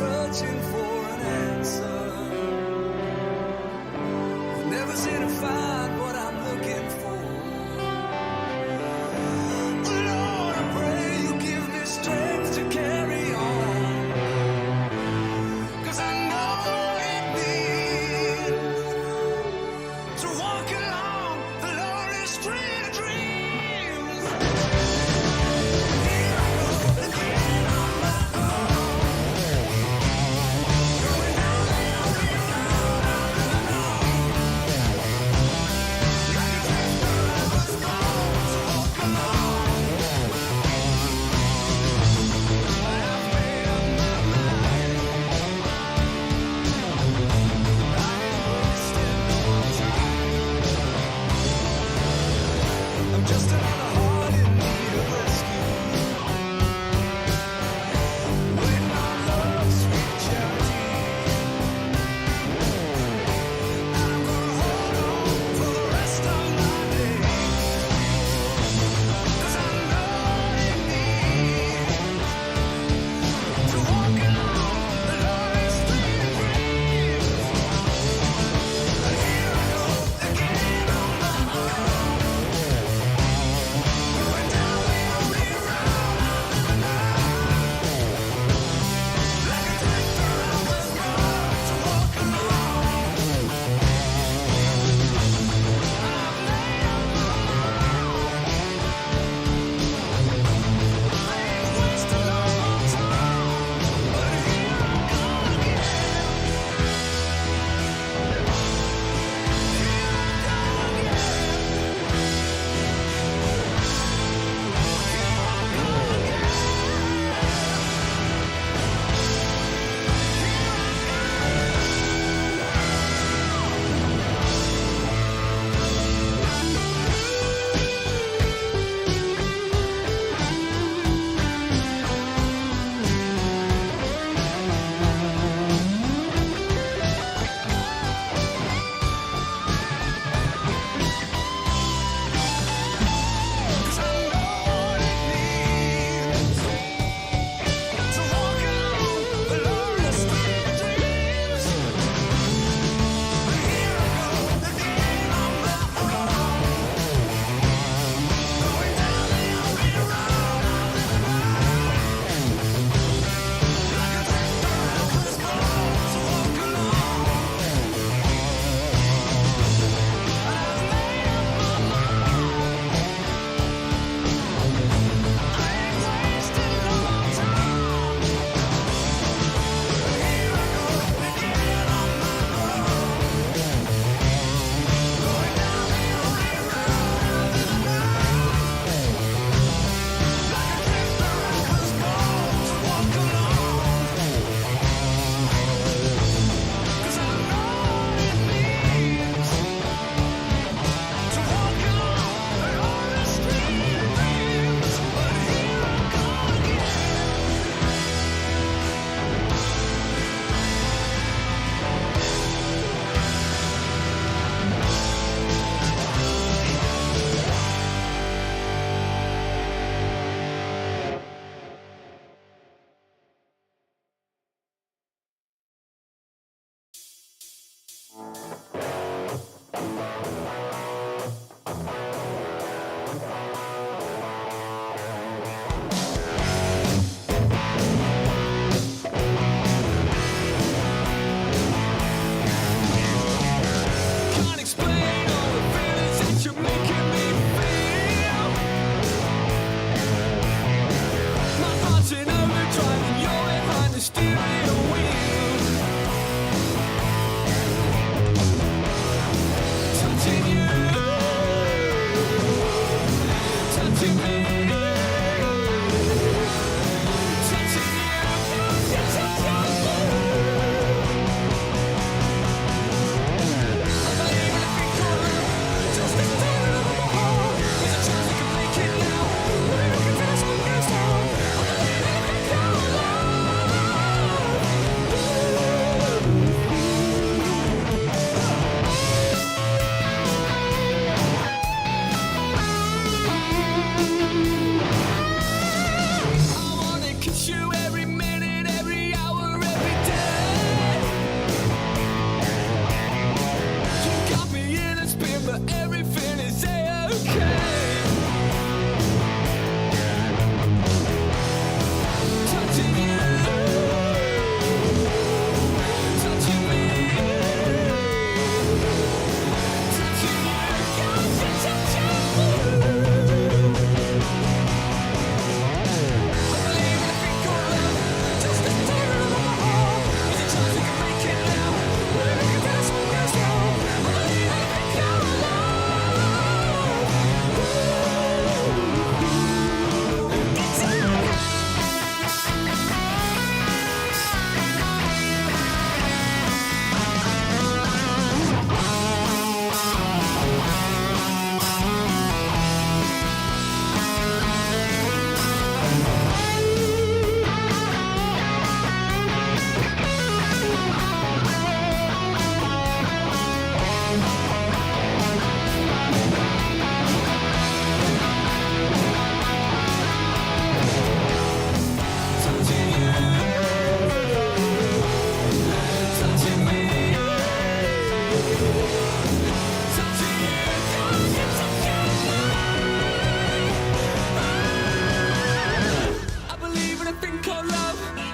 searching for an answer. Never seem to find what I'm looking for. Lord, I pray you give me strength to carry on. 'Cause I know what it means to walk along the lonely street of dreams. Here I go again on my own. Going on and on and on and on.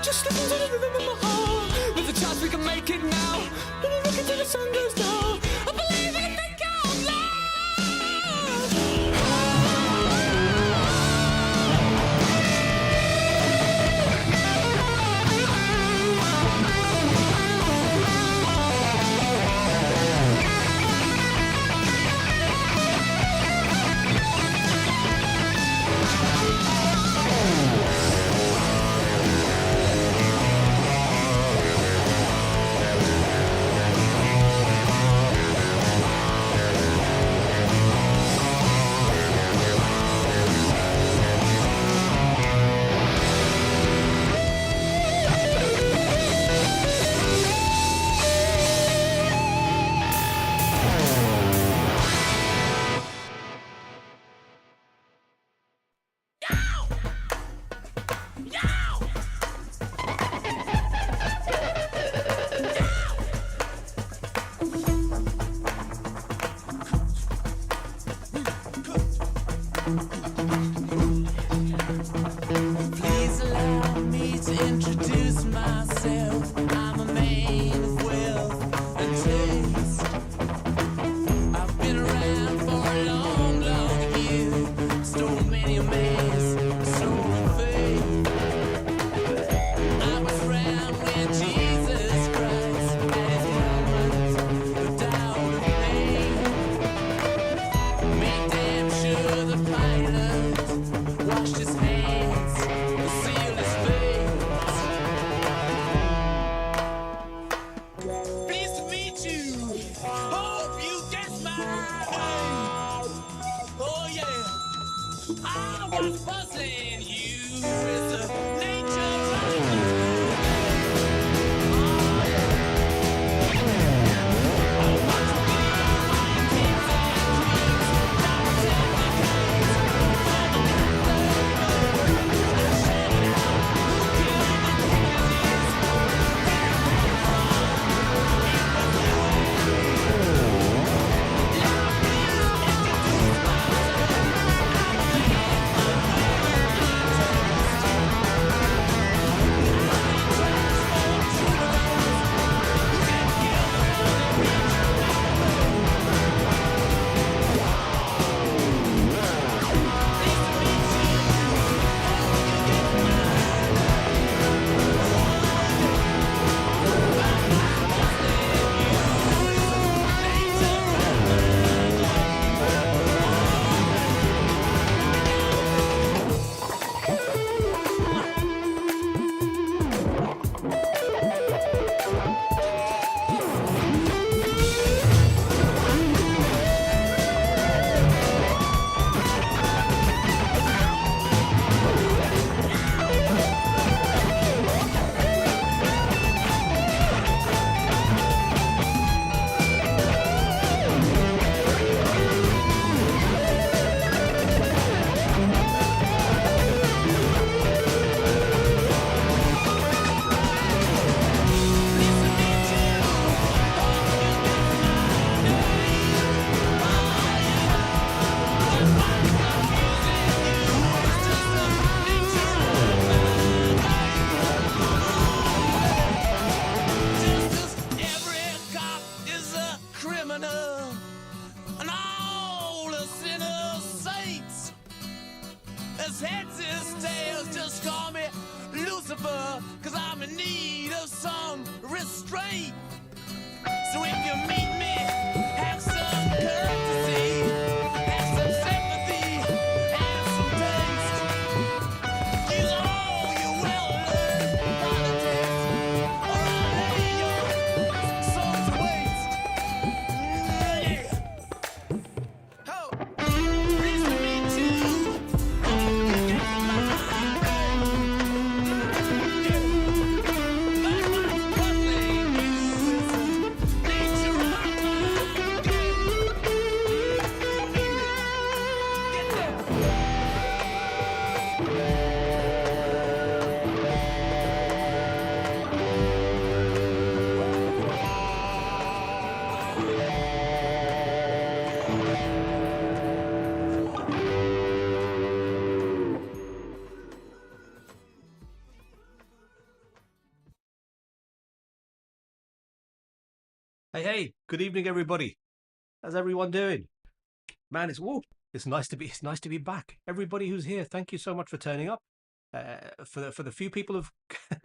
Just listen to the rhythm of my heart. There's a chance we can make it now. Let me look until the sun goes down. I believe I can think out loud. Please allow me to introduce myself. I'm a man of wealth and taste. I've been around for a long, long year. Stole many a man's soul and faith. I was around when Jesus Christ had his moments of doubt and pain. Made damn sure the pilot washed his hands and sealed his face. Pleased to meet you. Hope you guessed my name. Oh yeah, I was puzzling you with the nature of my name. Oh yeah. I want to be my kings and queens. Now Lucifer, 'cause I'm in need of some restraint. So if you meet me, have some courtesy, have some sympathy, and some taste. Use all your well-learned politics, or I'll lay your soul to waste. Yeah. Oh, pleased to meet you. Nature of my Hey, good evening, everybody. How's everyone doing? Man, it's nice to be back. Everybody who's here, thank you so much for turning up. For the few people who've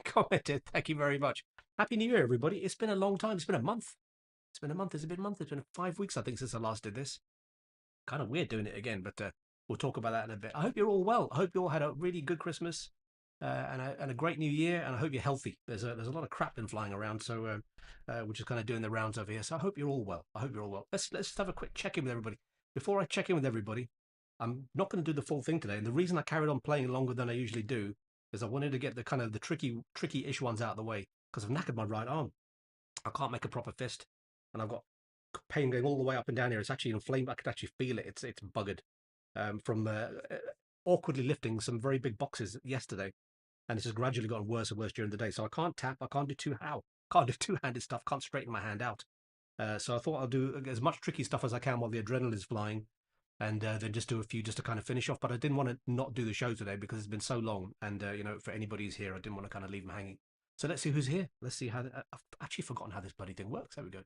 commented, thank you very much. Happy New Year, everybody. It's been a long time. It's been a month. It's been a month. It's been a month. It's been 5 weeks, I think, since I last did this. Kind of weird doing it again, but we'll talk about that in a bit. I hope you're all well. I hope you all had a really good Christmas and a great New Year, and I hope you're healthy. There's a lot of crap been flying around, so which is kind of doing the rounds over here. So I hope you're all well. I hope you're all well. Let's have a quick check in with everybody. Before I check in with everybody, I'm not going to do the full thing today, and the reason I carried on playing longer than I usually do is I wanted to get the kind of the tricky-ish ones out of the way because I've knackered my right arm. I can't make a proper fist, and I've got pain going all the way up and down here. It's actually inflamed. I could actually feel it. It's buggered from awkwardly lifting some very big boxes yesterday, and it's just gradually gotten worse and worse during the day. So I can't tap. I can't do can't do two-handed stuff. Can't straighten my hand out. So I thought I'll do as much tricky stuff as I can while the adrenaline is flying, and then just do a few just to kind of finish off. But I didn't want to not do the show today because it's been so long, and for anybody who's here, I didn't want to kind of leave them hanging. So let's see who's here. Let's see how. I've actually forgotten how this bloody thing works. There we go.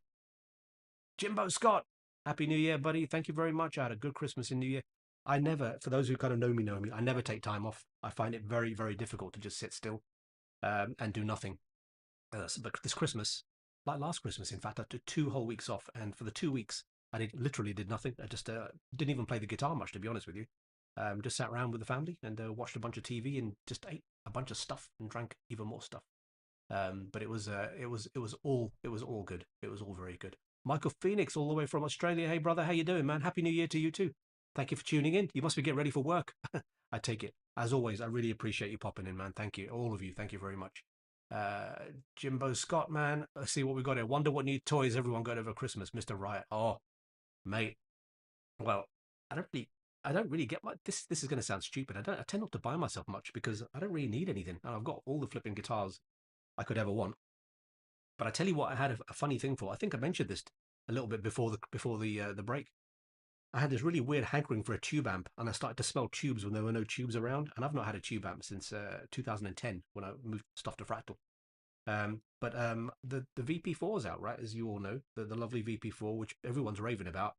Jimbo Scott, Happy New Year, buddy. Thank you very much. I had a good Christmas and New Year. I never, for those who kind of know me, I never take time off. I find it very, very difficult to just sit still and do nothing. But this Christmas, like last Christmas, in fact, I took 2 whole weeks off, and for the 2 weeks, literally did nothing. I just didn't even play the guitar much, to be honest with you. Just sat around with the family and watched a bunch of TV and just ate a bunch of stuff and drank even more stuff. But it was all good. It was all very good. Michael Phoenix, all the way from Australia. Hey, brother, how you doing, man? Happy New Year to you too. Thank you for tuning in. You must be getting ready for work. I take it. As always, I really appreciate you popping in, man. Thank you, all of you. Thank you very much. Jimbo Scott, man. Let's see what we got here. Wonder what new toys everyone got over Christmas, Mr. Riot. Oh, mate. Well, I don't really get what this. This is going to sound stupid. I tend not to buy myself much because I don't really need anything. I've got all the flipping guitars I could ever want. But I tell you what, I had a funny thing for. I think I mentioned this a little bit before the break. I had this really weird hankering for a tube amp, and I started to smell tubes when there were no tubes around. And I've not had a tube amp since 2010 when I moved stuff to Fractal. The VP4 is out, right? As you all know, the lovely VP4, which everyone's raving about.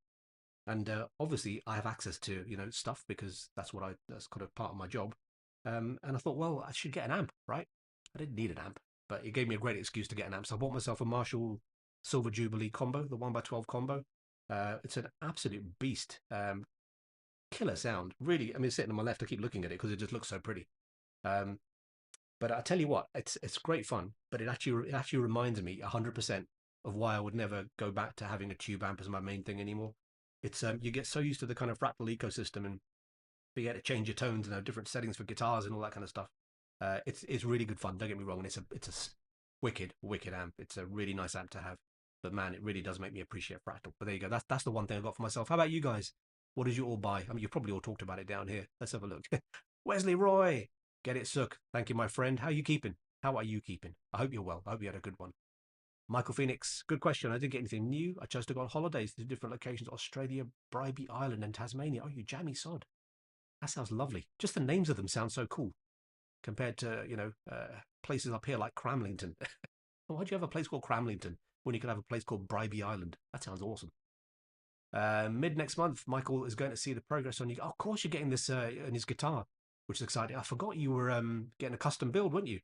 And obviously, I have access to stuff because that's kind of part of my job. And I thought, well, I should get an amp, right? I didn't need an amp, but it gave me a great excuse to get an amp. So I bought myself a Marshall Silver Jubilee combo, the 1x12 combo. It's an absolute beast. Killer sound. Really, I mean, sitting on my left, I keep looking at it because it just looks so pretty. But I tell you what, it's great fun, but it actually reminds me 100% of why I would never go back to having a tube amp as my main thing anymore. It's you get so used to the kind of Fractal ecosystem and be able to change your tones and have different settings for guitars and all that kind of stuff. It's really good fun. Don't get me wrong, and it's a wicked amp. It's a really nice amp to have. But man, it really does make me appreciate Fractal. But there you go. That's the one thing I got for myself. How about you guys? What did you all buy? I mean, you've probably all talked about it down here. Let's have a look. Wesley Roy, get it, Sukh. Thank you, my friend. How are you keeping? How are you keeping? I hope you're well. I hope you had a good one. Michael Phoenix, good question. I didn't get anything new. I chose to go on holidays to different locations: Australia, Bribie Island, and Tasmania. Oh, you jammy sod. That sounds lovely. Just the names of them sound so cool compared to, places up here like Cramlington. Why'd you have a place called Cramlington when you could have a place called Bribie Island? That sounds awesome. Mid next month, Michael is going to see the progress on you. Oh, of course, you're getting this in his guitar, which is exciting. I forgot you were getting a custom build, weren't you?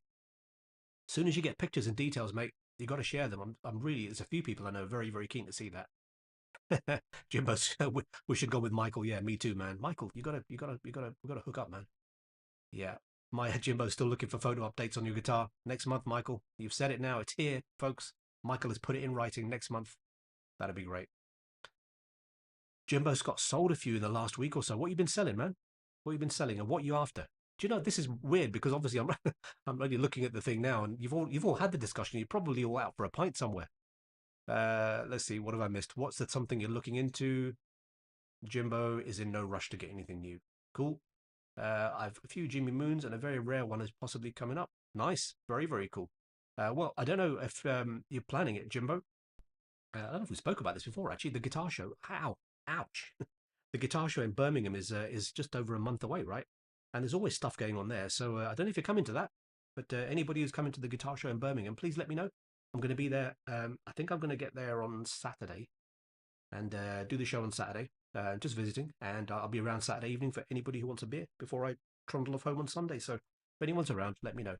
As soon as you get pictures and details, mate, you got to share them. I'm really, there's a few people I know very, very keen to see that. Jimbo, we should go with Michael. Yeah, me too, man. Michael, you gotta hook up, man. Yeah, my Jimbo's still looking for photo updates on your guitar. Next month, Michael. You've said it now. It's here, folks. Michael has put it in writing next month. That'd be great. Jimbo's got sold a few in the last week or so. What you been selling, man? What you been selling and what you after? Do you know this is weird because obviously I'm I'm only looking at the thing now, and you've all had the discussion. You're probably all out for a pint somewhere. Let's see. What have I missed? What's that something you're looking into? Jimbo is in no rush to get anything new. Cool. I've a few Jimmy Moons and a very rare one is possibly coming up. Nice. Very, very cool. Well, I don't know if you're planning it, Jimbo. I don't know if we spoke about this before, actually. The guitar show. Ow. Ouch. The guitar show in Birmingham is just over a month away, right? And there's always stuff going on there. So I don't know if you're coming to that, but anybody who's coming to the guitar show in Birmingham, please let me know. I'm going to be there. I think I'm going to get there on Saturday and do the show on Saturday. Just visiting, and I'll be around Saturday evening for anybody who wants a beer before I trundle off home on Sunday. So if anyone's around, let me know.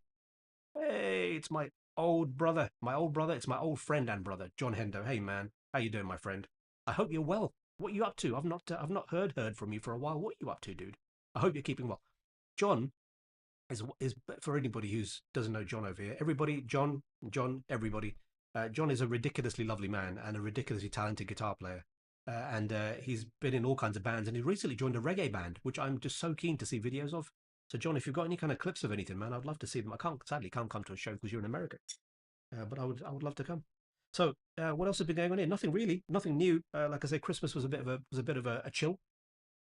Hey, it's my old brother. My old brother. It's my old friend and brother, John Hendo. Hey man, how you doing, my friend? I hope you're well. What are you up to? I've not heard from you for a while. What are you up to, dude? I hope you're keeping well. John is for anybody who doesn't know John over here. Everybody, John, everybody. John is a ridiculously lovely man and a ridiculously talented guitar player. And he's been in all kinds of bands, and he recently joined a reggae band, which I'm just so keen to see videos of. So, John, if you've got any kind of clips of anything, man, I'd love to see them. Sadly can't come to a show because you're in America, but I would love to come. So, what else has been going on here? Nothing really, nothing new. Like I say, Christmas was a bit of a chill,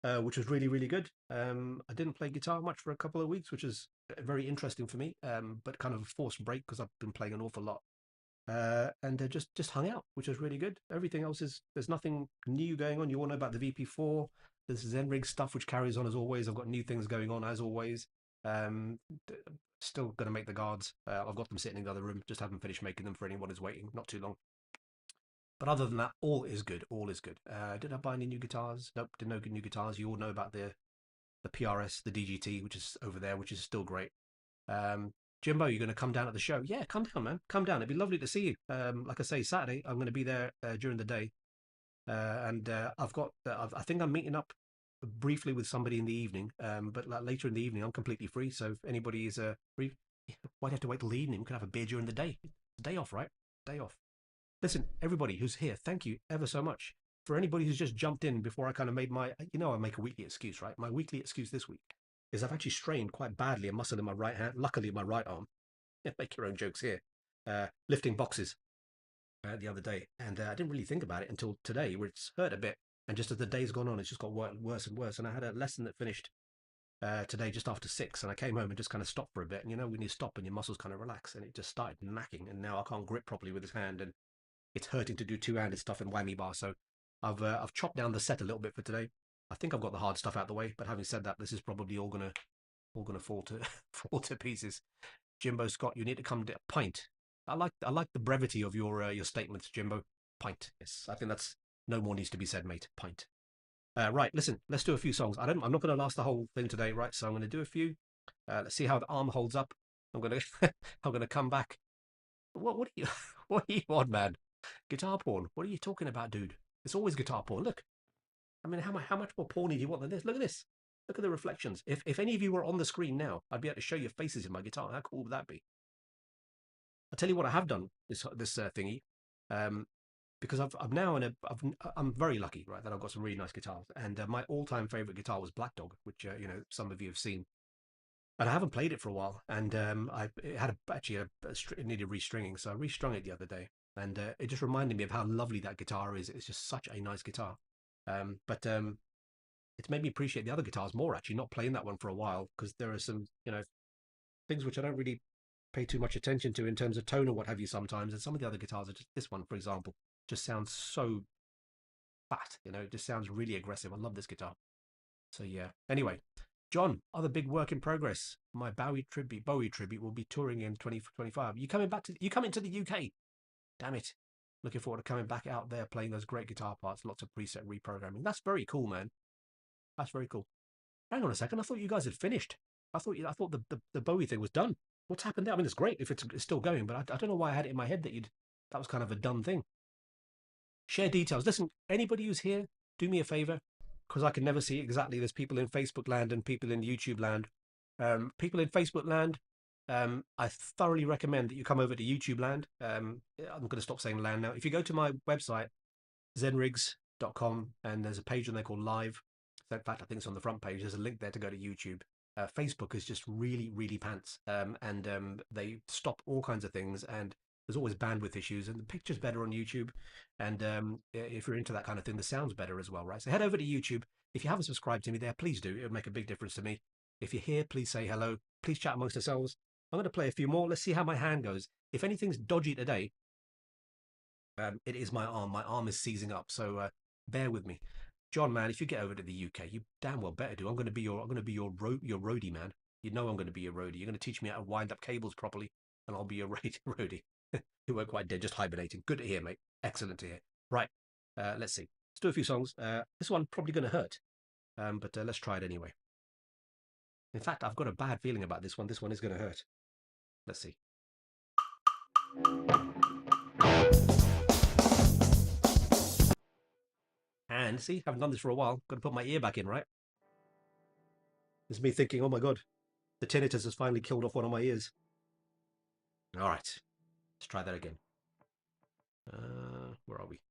which was really really good. I didn't play guitar much for a couple of weeks, which is very interesting for me, but kind of a forced break because I've been playing an awful lot. And just hung out, which was really good. Everything else there's nothing new going on. You all know about the VP4. There's ZenRigs stuff which carries on as always. I've got new things going on as always. Um, Still going to make the guards. I've got them sitting in the other room. Just haven't finished making them for anyone who's waiting. Not too long. But other than that, all is good. All is good. Did I buy any new guitars? Nope, didn't know new guitars. You all know about the PRS, the DGT, which is over there, which is still great. Jimbo, you're going to come down at the show? Yeah, come down, man. Come down. It'd be lovely to see you. Like I say, Saturday, I'm going to be there during the day. And I think I'm meeting up briefly with somebody in the evening. But like later in the evening, I'm completely free. So if anybody is free, why do you have to wait till the evening? We can have a beer during the day. It's a day off, right? Day off. Listen, everybody who's here, thank you ever so much. For anybody who's just jumped in before I kind of made I make a weekly excuse, right? My weekly excuse this week is I've actually strained quite badly a muscle in my right hand, luckily my right arm. Make your own jokes here. Lifting boxes the other day, and I didn't really think about it until today, where it's hurt a bit. And just as the day's gone on, it's just got worse and worse. And I had a lesson that finished today just after 6, and I came home and just kind of stopped for a bit. And when you stop and your muscles kind of relax, and it just started knacking, and now I can't grip properly with this hand, and it's hurting to do two-handed stuff in whammy bar. So I've chopped down the set a little bit for today. I think I've got the hard stuff out of the way, but having said that, this is probably all gonna fall to fall to pieces. Jimbo Scott, you need to come to a pint. I like the brevity of your statements, Jimbo. Pint. Yes, I think that's no more needs to be said, mate. Pint. Right, listen, let's do a few songs. I'm not going to last the whole thing today, right? So I'm going to do a few. Let's see how the arm holds up. I'm going to come back. What are you what are you on, man? Guitar porn. What are you talking about, dude? It's always guitar porn. Look. I mean, how much more porny do you want than this? Look at this. Look at the reflections. If any of you were on the screen now, I'd be able to show your faces in my guitar. How cool would that be? I'll tell you what I have done this thingy, because I'm very lucky, right, that I've got some really nice guitars, and my all-time favorite guitar was Black Dog, which some of you have seen, and I haven't played it for a while, and it needed restringing, so I restrung it the other day, and it just reminded me of how lovely that guitar is. It's just such a nice guitar, but it's made me appreciate the other guitars more, actually, not playing that one for a while, because there are some things which I don't really pay too much attention to in terms of tone or what have you sometimes, and some of the other guitars are just, this one for example just sounds so fat, it just sounds really aggressive. I love this guitar. So yeah, anyway, John, other big work in progress. My Bowie tribute will be touring in 2025. You coming to the UK? Damn it. Looking forward to coming back out there playing those great guitar parts, lots of preset reprogramming. That's very cool, man. That's very cool. Hang on a second, I thought you guys had finished. I thought the Bowie thing was done. What's happened there? I mean, it's great if it's still going, but I don't know why I had it in my head that was kind of a done thing. Share details. Listen, anybody who's here, do me a favor, because I can never see exactly. There's people in Facebook land and people in YouTube land. People in Facebook land, I thoroughly recommend that you come over to YouTube land. I'm going to stop saying land now. If you go to my website, zenrigs.com, and there's a page on there called Live. In fact, I think it's on the front page. There's a link there to go to YouTube. Facebook is just really, really pants, and they stop all kinds of things, and there's always bandwidth issues, and the picture's better on YouTube, and if you're into that kind of thing, the sound's better as well, right? So head over to YouTube. If you haven't subscribed to me there, please do. It would make a big difference to me. If you're here, please say hello. Please chat amongst yourselves. I'm going to play a few more. Let's see how my hand goes. If anything's dodgy today, it is my arm. My arm is seizing up, so bear with me. John, man, if you get over to the UK, you damn well better do. I'm going to be your roadie, man. You know I'm going to be your roadie. You're going to teach me how to wind up cables properly, and I'll be your roadie. You weren't quite dead, just hibernating. Good to hear, mate. Excellent to hear. Right, let's see. Let's do a few songs. This one probably going to hurt, but let's try it anyway. In fact, I've got a bad feeling about this one. This one is going to hurt. Let's see. And see, haven't done this for a while. Got to put my ear back in, right? It's me thinking, oh my god, the tinnitus has finally killed off one of my ears. All right, let's try that again. Where are we?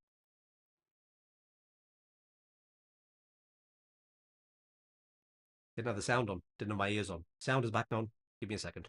Didn't have the sound on. Didn't have my ears on. Sound is back on. Give me a second.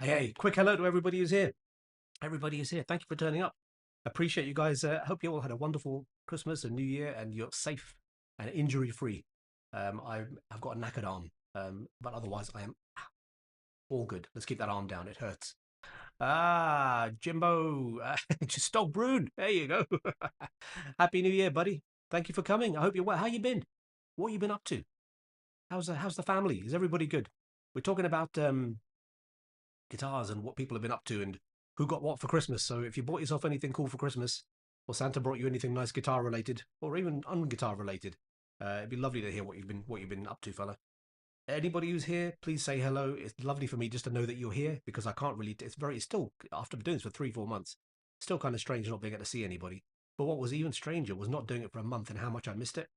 Hey, quick hello to everybody who's here. Everybody is here. Thank you for turning up. Appreciate you guys. Hope you all had a wonderful Christmas and New Year, and you're safe and injury free. I've got a knackered arm, but otherwise I am all good. Let's keep that arm down. It hurts. Jimbo, just stole Brood. There you go. Happy New Year, buddy. Thank you for coming. I hope you're well. How you been? What you been up to? How's the family? Is everybody good? We're talking about guitars and what people have been up to and who got what for Christmas. So if you bought yourself anything cool for Christmas, or Santa brought you anything nice guitar related, or even un-guitar related, it'd be lovely to hear what you've been up to, fella. Anybody who's here, please say hello. It's lovely for me just to know that you're here because I can't really. It's still after doing this for 3-4 months, still kind of strange not being able to see anybody. But what was even stranger was not doing it for a month and how much I missed it.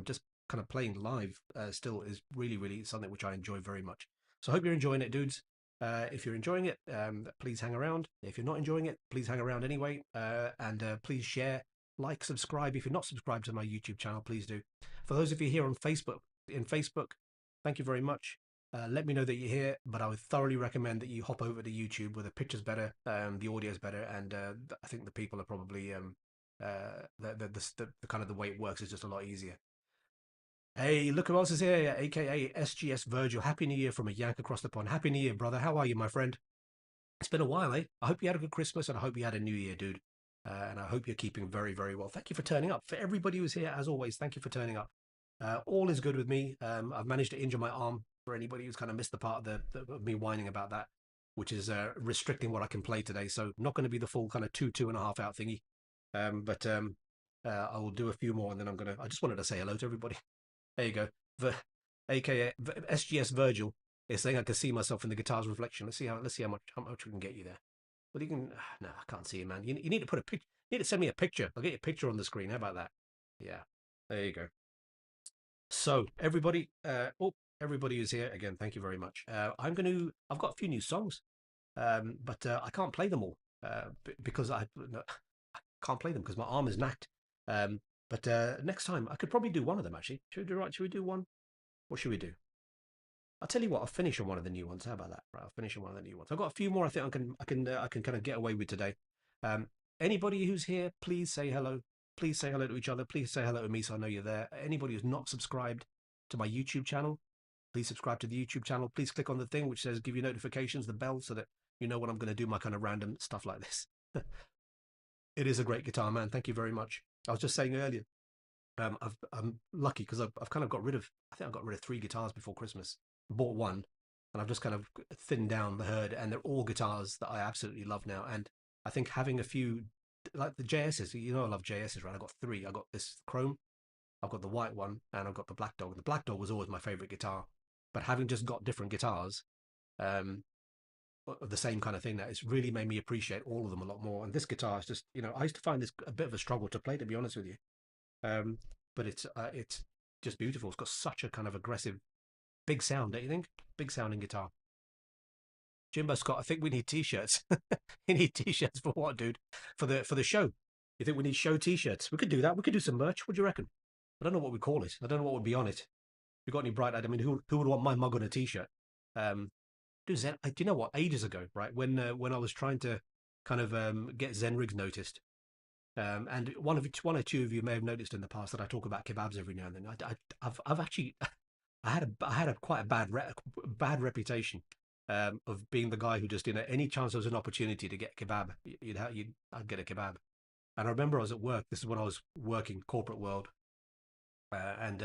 Just kind of playing live still is really something which I enjoy very much. So I hope you're enjoying it, dudes. If you're enjoying it, please hang around. If you're not enjoying it, please hang around anyway. And please share, like, subscribe. If you're not subscribed to my YouTube channel, please do. For those of you here on Facebook, thank you very much. Let me know that you're here, but I would thoroughly recommend that you hop over to YouTube where the picture's better, the audio's better, and I think the people are probably the kind of the way it works is just a lot easier. Hey, look who else is here, aka SGS Virgil. Happy New Year from a yank across the pond. Happy New Year, brother. How are you, my friend? It's been a while, eh? I hope you had a good Christmas and I hope you had a New Year, dude. And I hope you're keeping very well. Thank you for turning up. For everybody who's here, as always, thank you for turning up. All is good with me. I've managed to injure my arm for anybody who's kind of missed the part of of me whining about that, which is restricting what I can play today. So not going to be the full kind of 2.5 out thingy. But I will do a few more and then I just wanted to say hello to everybody. There you go. AKA SGS Virgil is saying I can see myself in the guitar's reflection. Let's see how much we can get you there. Well, you can. No, I can't see you, man. You need to put a picture. You need to send me a picture. I'll get your picture on the screen. How about that? Yeah. There you go. So everybody, everybody who's here again, thank you very much. I've got a few new songs, but I can't play them all because I can't play them because my arm is knacked. But next time I could probably do one of them actually. Should we do one? What should we do? I'll tell you what. I'll finish on one of the new ones. How about that? Right, I'll finish on one of the new ones. I've got a few more. I think I can kind of get away with today. Anybody who's here, please say hello. Please say hello to each other. Please say hello to me so I know you're there. Anybody who's not subscribed to my YouTube channel, please subscribe to the YouTube channel. Please click on the thing which says give you notifications, the bell, so that you know when I'm going to do my kind of random stuff like this. It is a great guitar, man. Thank you very much. I was just saying earlier, I'm lucky because I've kind of got rid of, I think I got rid of 3 guitars before Christmas. Bought one, and I've just kind of thinned down the herd, and they're all guitars that I absolutely love now. And I think having a few, like the JSs, you know I love JSs, right? I got 3. I got this Chrome, I've got the white one, and I've got the Black Dog. The Black Dog was always my favorite guitar, but having just got different guitars, of the same kind of thing, that it's really made me appreciate all of them a lot more. And this guitar is just, I used to find this a bit of a struggle to play, to be honest with you. But it's just beautiful. It's got such a kind of aggressive, big sound, don't you think? Big sounding guitar. Jimbo Scott, I think we need t-shirts. We need t-shirts for what, dude? For the show. You think we need show t-shirts? We could do that. We could do some merch. What do you reckon? I don't know what we call it. I don't know what would be on it. You got any bright ideas? I mean, who would want my mug on a t-shirt? Do you know what? Ages ago, right? When I was trying to kind of get ZenRigs noticed, and one or two of you may have noticed in the past that I talk about kebabs every now and then. I've actually I had a quite a bad reputation of being the guy who just, any chance there was an opportunity to get kebab, I'd get a kebab. And I remember I was at work. This is when I was working corporate world, and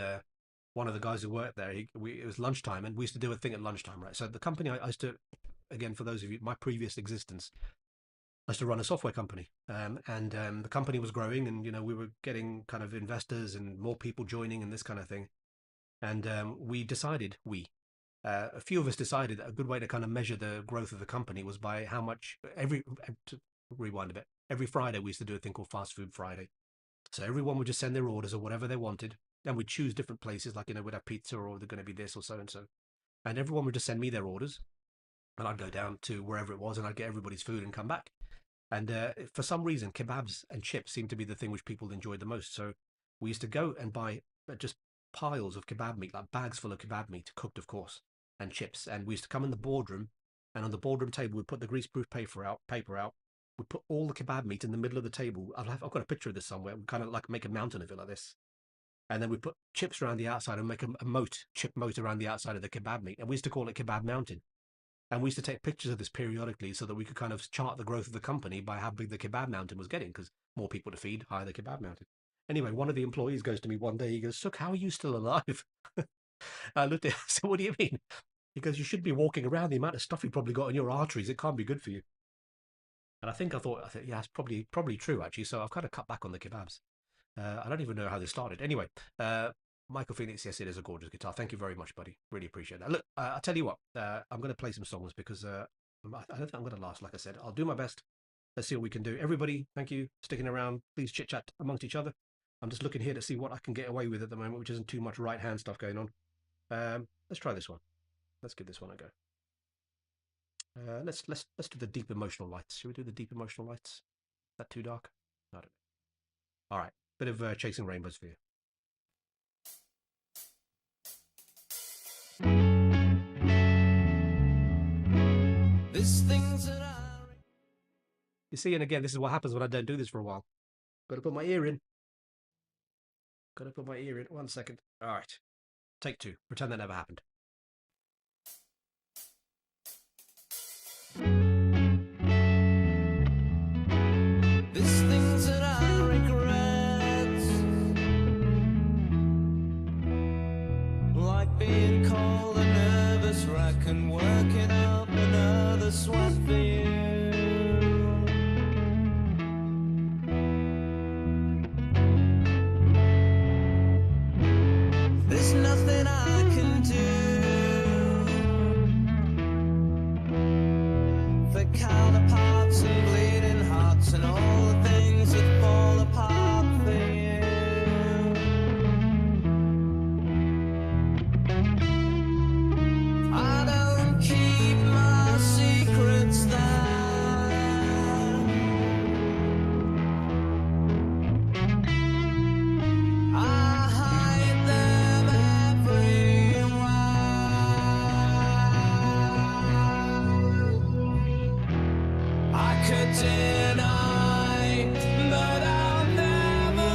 one of the guys who worked there, it was lunchtime, and we used to do a thing at lunchtime, right? So the company I used to, again, for those of you, my previous existence, I used to run a software company, and the company was growing, and we were getting kind of investors and more people joining and this kind of thing. And we decided, a few of us decided that a good way to kind of measure the growth of the company was by how much to rewind a bit, every Friday we used to do a thing called Fast Food Friday. So everyone would just send their orders or whatever they wanted. Then we'd choose different places, like, we'd have pizza or they're going to be this or so and so. And everyone would just send me their orders. And I'd go down to wherever it was and I'd get everybody's food and come back. And for some reason, kebabs and chips seemed to be the thing which people enjoyed the most. So we used to go and buy just piles of kebab meat, like bags full of kebab meat, cooked, of course, and chips. And we used to come in the boardroom and on the boardroom table we put the greaseproof paper out. We put all the kebab meat in the middle of the table. I've got a picture of this somewhere. We kind of like make a mountain of it like this. And then we put chips around the outside and make a chip moat around the outside of the kebab meat. And we used to call it Kebab Mountain. And we used to take pictures of this periodically so that we could kind of chart the growth of the company by how big the kebab mountain was getting, because more people to feed, higher the kebab mountain. Anyway, one of the employees goes to me one day, he goes, Sukh, how are you still alive? I looked at him, I said, what do you mean? He goes, you should be walking around. The amount of stuff you probably got in your arteries, it can't be good for you. And I thought, yeah, it's probably true, actually. So I've kind of cut back on the kebabs. I don't even know how this started. Anyway, Michael Phoenix, yes, it is a gorgeous guitar. Thank you very much, buddy. Really appreciate that. Look, I'll tell you what, I'm going to play some songs because I don't think I'm going to last, like I said. I'll do my best. Let's see what we can do. Everybody, thank you for sticking around. Please chit-chat amongst each other. I'm just looking here to see what I can get away with at the moment, which isn't too much right-hand stuff going on. Let's try this one. Let's give this one a go. Let's do the deep emotional lights. Should we do the deep emotional lights? Is that too dark? I don't know. All right, bit of Chasing Rainbows for you. You see, and again, this is what happens when I don't do this for a while. Got to put my ear in. Got to put my ear in. 1 second. All right. Take 2. Pretend that never happened. There's things that I regret, like being called a nervous wreck and working up another sweat for you. There's nothing I can do for counterparts and bleeding hearts and all the things that fall apart for you. I don't keep my secrets there. I hide them everywhere. I could deny, but I'll never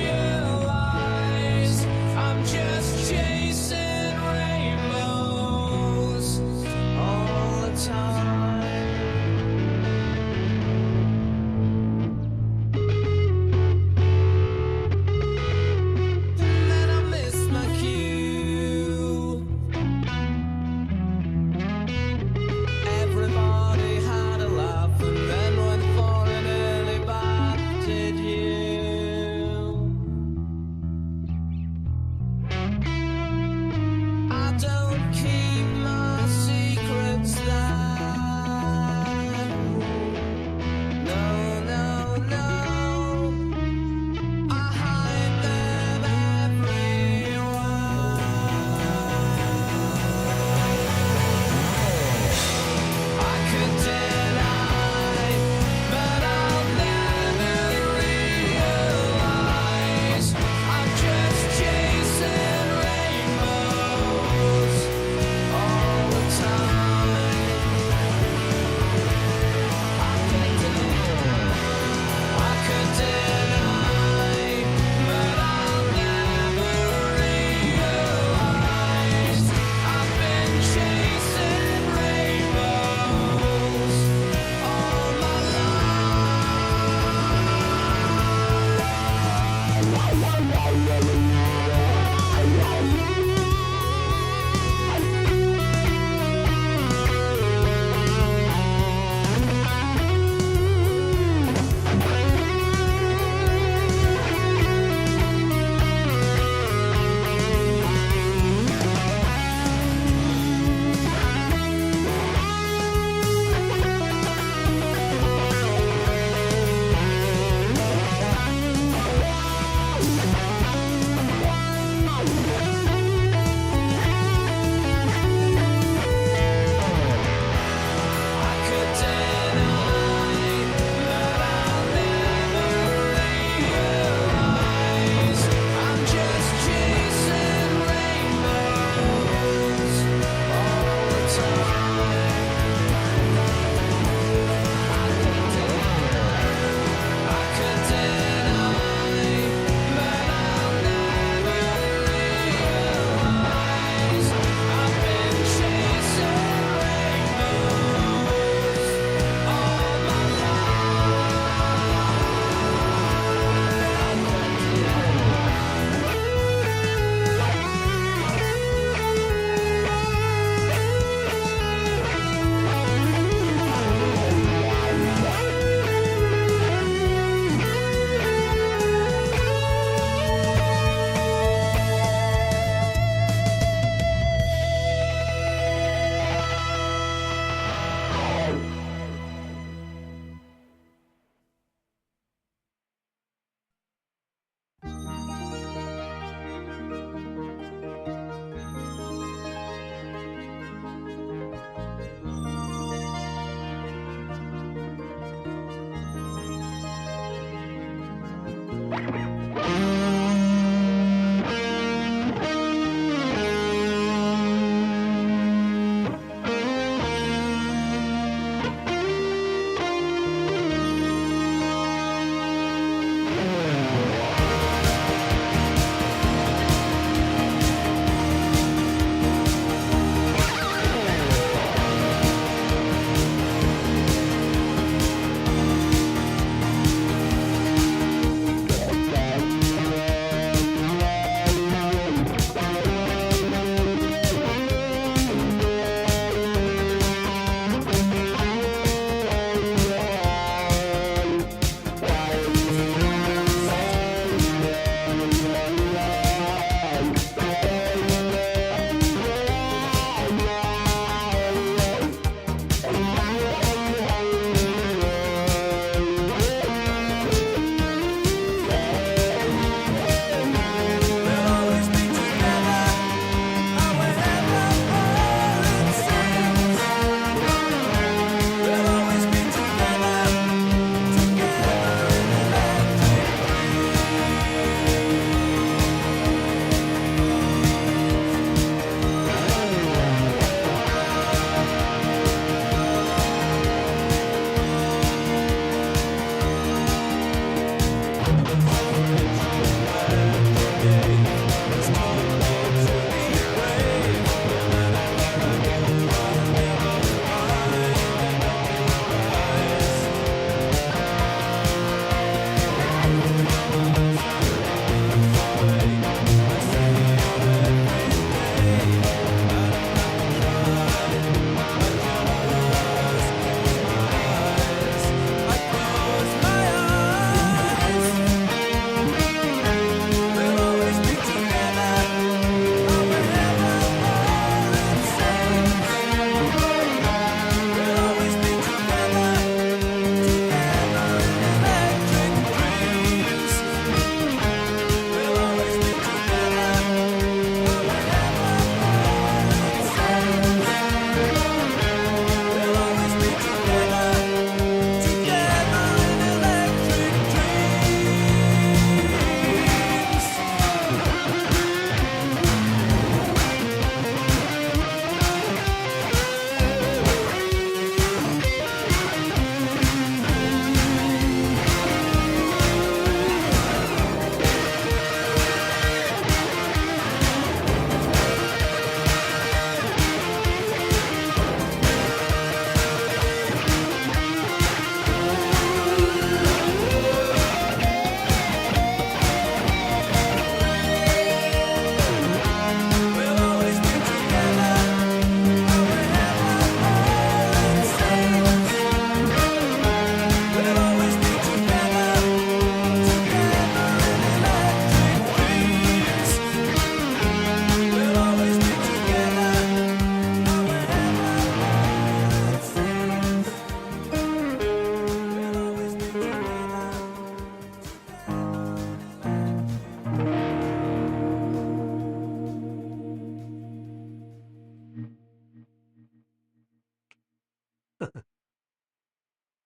realize I'm just chasing rainbows all the time. And then I miss my cue. Everybody had a laugh and then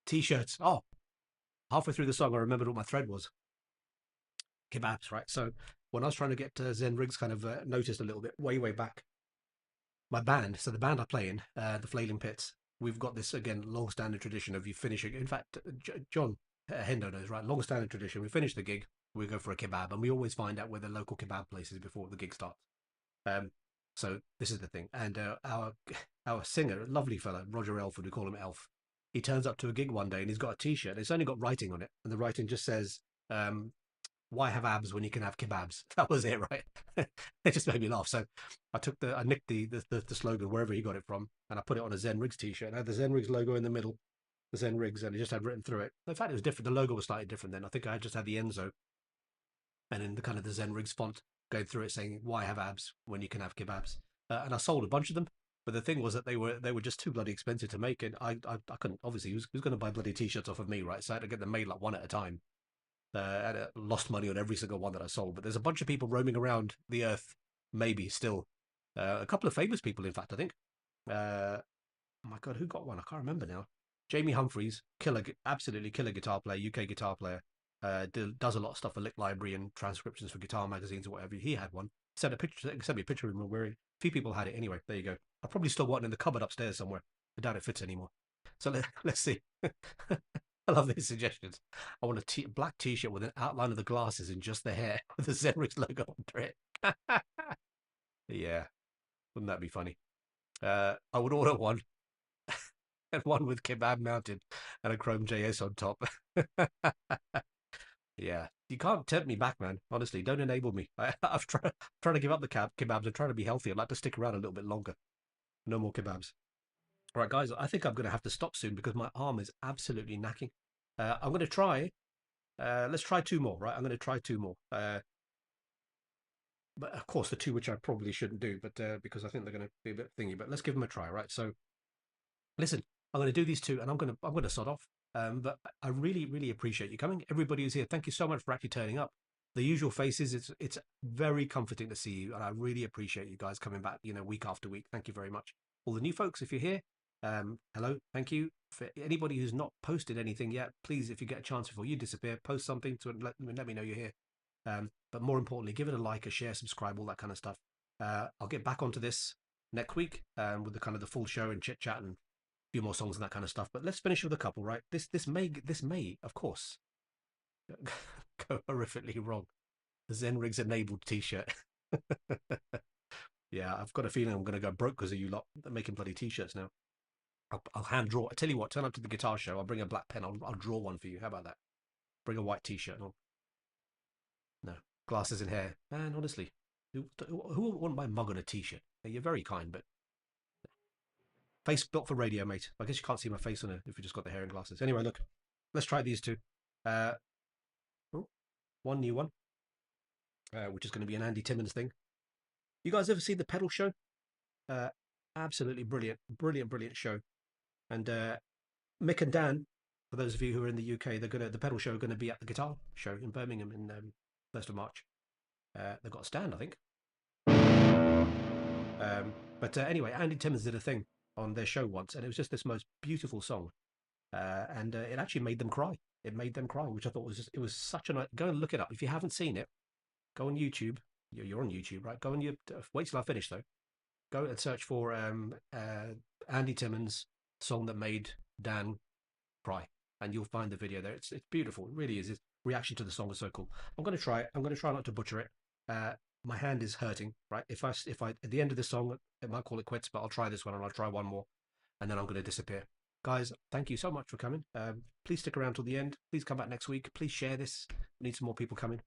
T-shirts. Oh, halfway through the song, I remembered what my thread was. Kebabs, right? So when I was trying to get ZenRigs kind of noticed a little bit way back, my band, so the band I play in, the Flailing Pits, we've got this, again, long-standing tradition of you finishing. In fact, John Hendo knows, right? Long-standing tradition. We finish the gig, we go for a kebab, and we always find out where the local kebab place is before the gig starts. So this is the thing. And our singer, lovely fella, Roger Elford, we call him Elf, he turns up to a gig one day and he's got a T-shirt. It's only got writing on it, and the writing just says, "Why have abs when you can have kebabs?" That was it, right? It just made me laugh. So I nicked the slogan wherever he got it from, and I put it on a ZenRigs T-shirt. And I had the ZenRigs logo in the middle, the ZenRigs, and it just had written through it. In fact, it was different. The logo was slightly different then. I think I just had the Enzo, and in the kind of the ZenRigs font going through it saying, "Why have abs when you can have kebabs?" And I sold a bunch of them. But the thing was that they were just too bloody expensive to make, and I couldn't, obviously, who's going to buy bloody T-shirts off of me, right? So I had to get them made like one at a time. I lost money on every single one that I sold. But there's a bunch of people roaming around the earth, maybe still. A couple of famous people, in fact, I think. Oh my God, who got one? I can't remember now. Jamie Humphries, absolutely killer guitar player, UK guitar player. does a lot of stuff for Lick Library and transcriptions for guitar magazines or whatever. He had one. Sent me a picture of him wearing. A few people had it anyway. There you go. I probably still want it in the cupboard upstairs somewhere. I doubt it fits anymore. So let's see. I love these suggestions. I want a black t-shirt with an outline of the glasses and just the hair with the ZenRigs logo under it. Yeah, wouldn't that be funny? I would order one and one with kebab mounted and a chrome JS on top. Yeah, you can't tempt me back, man. Honestly, don't enable me. I've tried trying to give up the kebabs. I'm trying to be healthy. I'd like to stick around a little bit longer. No more kebabs. All right, guys. I think I'm going to have to stop soon because my arm is absolutely knacking. I'm going to try. Let's try two more. Right, I'm going to try two more. But of course, the two which I probably shouldn't do, but because I think they're going to be a bit thingy. But let's give them a try. Right. So listen, I'm going to do these two, and I'm going to sod off. But I really, really appreciate you coming. Everybody who's here, thank you so much for actually turning up. The usual faces, it's very comforting to see you, and I really appreciate you guys coming back, week after week. Thank you very much. All the new folks, if you're here, hello, thank you. For anybody who's not posted anything yet, please, if you get a chance before you disappear, post something to let me know you're here. But more importantly, give it a like, a share, subscribe, all that kind of stuff. I'll get back onto this next week with the kind of the full show and chit chat and few more songs and that kind of stuff. But let's finish with a couple, right? This may, of course, go horrifically wrong. The ZenRigs enabled T-shirt. Yeah, I've got a feeling I'm going to go broke because of you lot making bloody T-shirts now. I'll hand draw. I tell you what, turn up to the guitar show. I'll bring a black pen. I'll draw one for you. How about that? Bring a white T-shirt. No glasses and hair. Man, honestly, who wouldn't buy a mug on a T-shirt? You're very kind, but face built for radio, mate. I guess you can't see my face on it if you just got the hair and glasses. Anyway, look, let's try these two. One new one, which is going to be an Andy Timmons thing. You guys ever see the pedal show? Absolutely brilliant, brilliant show. And Mick and Dan, for those of you who are in the UK, the pedal show are going to be at the guitar show in Birmingham in 1st of March. They've got a stand, I think. But anyway, Andy Timmons did a thing on their show once, and it was just this most beautiful song, and it actually made them cry. It made them cry, which I thought it was such a nice. Go and look it up if you haven't seen it. Go on YouTube. You're on YouTube, right? Go on you. Wait till I finish though. Go and search for Andy Timmons' song that made Dan cry, and you'll find the video there. It's beautiful. It really is. His reaction to the song is so cool. I'm going to try it. I'm going to try not to butcher it. My hand is hurting, right? If I at the end of this song, it might call it quits, but I'll try this one and I'll try one more, and then I'm going to disappear. Guys, thank you so much for coming. Please stick around till the end. Please come back next week. Please share this. We need some more people coming.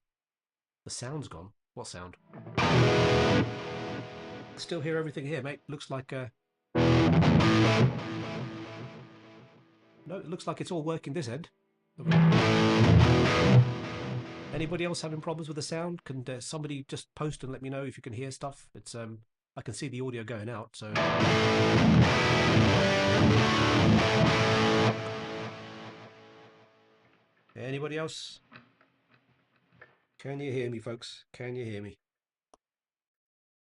The sound's gone. What sound? Still hear everything here, mate. Looks like no, it looks like it's all working this end. Anybody else having problems with the sound? Can somebody just post and let me know if you can hear stuff? It's I can see the audio going out, so anybody else? Can you hear me, folks? Can you hear me?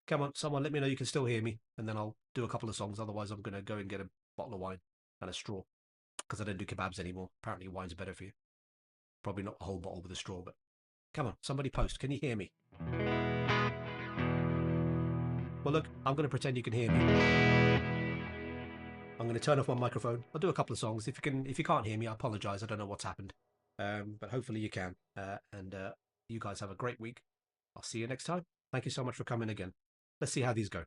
Come on, someone let me know you can still hear me, and then I'll do a couple of songs. Otherwise, I'm going to go and get a bottle of wine and a straw, because I don't do kebabs anymore. Apparently, wine's better for you. Probably not a whole bottle with a straw, but come on, somebody post. Can you hear me? Well, look, I'm going to pretend you can hear me. I'm going to turn off my microphone. I'll do a couple of songs. If you can't hear me, I apologise. I don't know what's happened, but hopefully you can. And you guys have a great week. I'll see you next time. Thank you so much for coming again. Let's see how these go.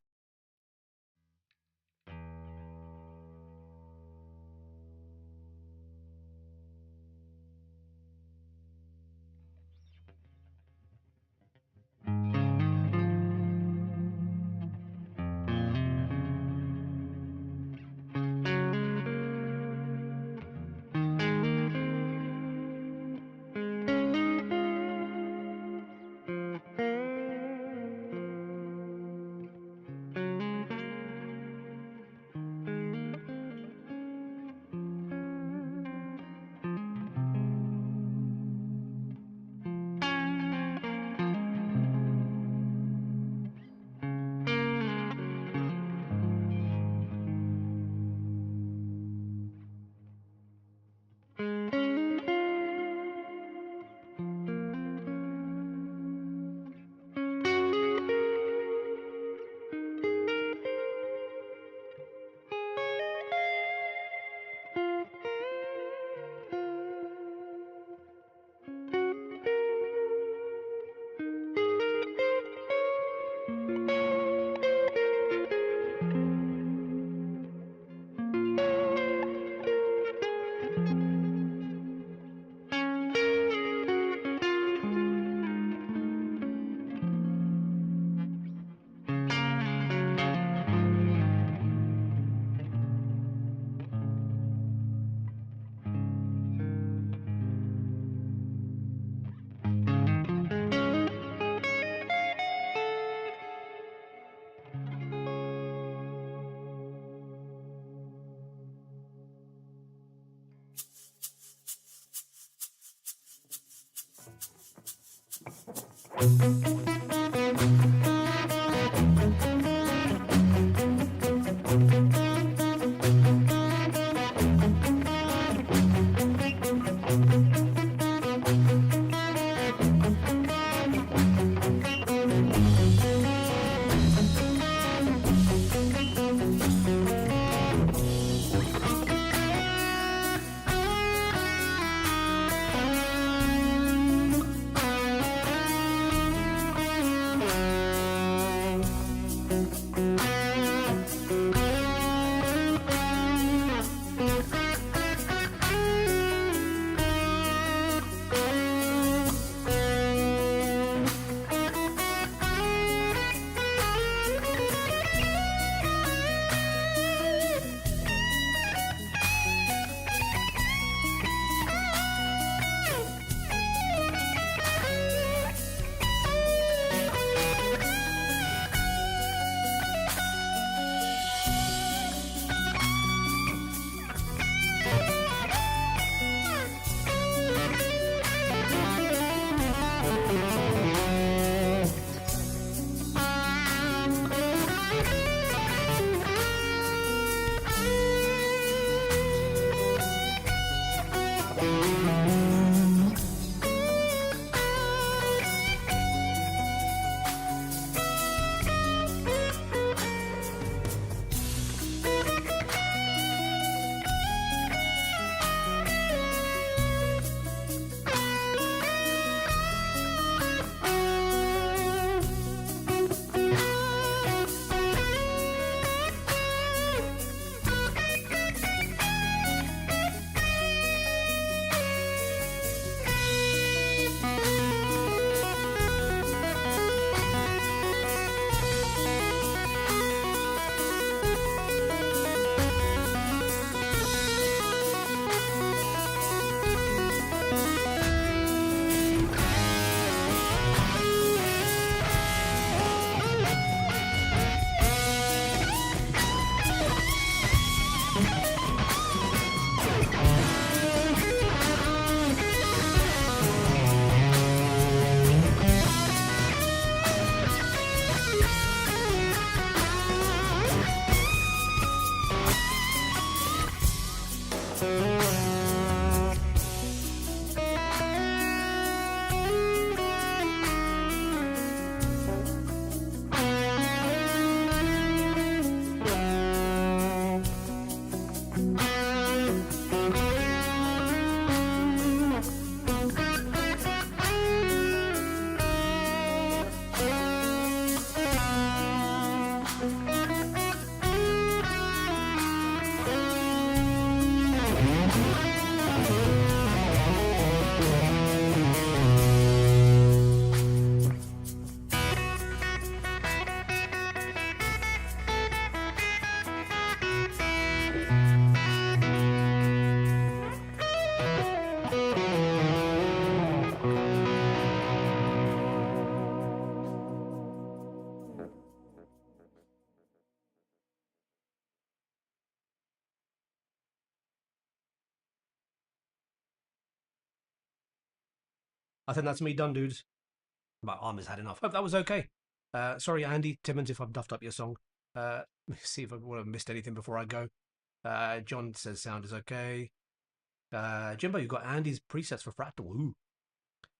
I think that's me done, dudes. My arm has had enough. Hope that was okay. Sorry, Andy Timmons, if I've duffed up your song. Let me see if I would have missed anything before I go. John says sound is okay. Jimbo, you've got Andy's presets for Fractal. Ooh,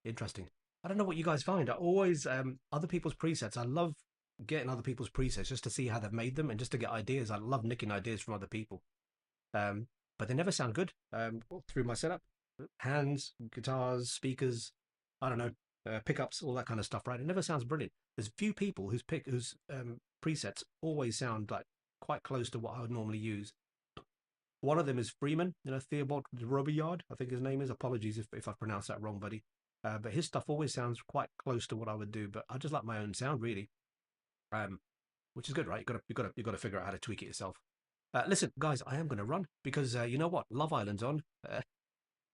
interesting. I don't know what you guys find. I always other people's presets. I love getting other people's presets just to see how they've made them and just to get ideas. I love nicking ideas from other people. But they never sound good. Through my setup, hands, guitars, speakers, I don't know, pickups, all that kind of stuff. Right? It never sounds brilliant. There's few people whose presets always sound like quite close to what I would normally use. One of them is Freeman, Theobald Robillard, I think his name is. Apologies if I pronounced that wrong, buddy. But his stuff always sounds quite close to what I would do. But I just like my own sound, really. Which is good, right? You got to figure out how to tweak it yourself. Listen, guys, I am going to run because you know what? Love Island's on.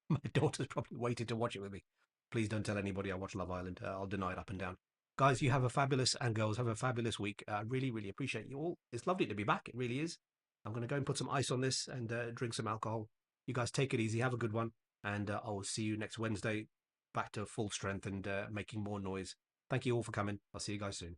My daughter's probably waited to watch it with me. Please don't tell anybody I watch Love Island. I'll deny it up and down. Guys, you have a fabulous, and girls have a fabulous week. I really, really appreciate you all. It's lovely to be back. It really is. I'm going to go and put some ice on this and drink some alcohol. You guys take it easy. Have a good one. And I will see you next Wednesday back to full strength and making more noise. Thank you all for coming. I'll see you guys soon.